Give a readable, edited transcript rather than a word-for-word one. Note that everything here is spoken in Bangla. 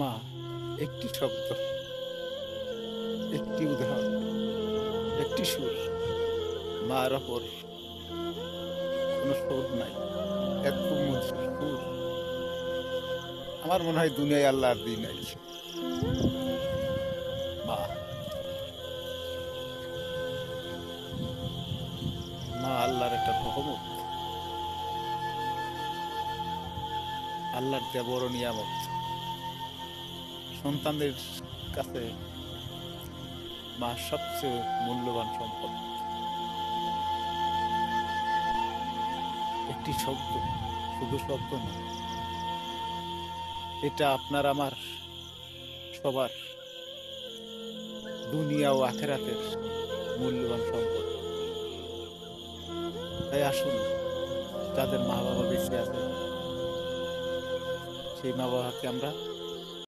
মা একটি শব্দ, একটি উদাহরণ, একটি সুর, মার ওপর কোনো শোধ নাই। এত মধুর সুর আমার মনে হয় দুনিয়ায় আল্লাহ আর দিই নাই। মা, মা আল্লাহর একটা রহমত, আল্লাহর দেয়া বড় নিয়ামত। সন্তানদের কাছে মা সবচেয়ে মূল্যবান সম্পদ। একটি শব্দ, শুধু শব্দ না, এটা আপনার আমার সবার দুনিয়া ও আখেরাতের মূল্যবান সম্পদ। তাই আসুন, যাদের মা বাবা বেঁচে আছে সেই মা বাবাকে আমরা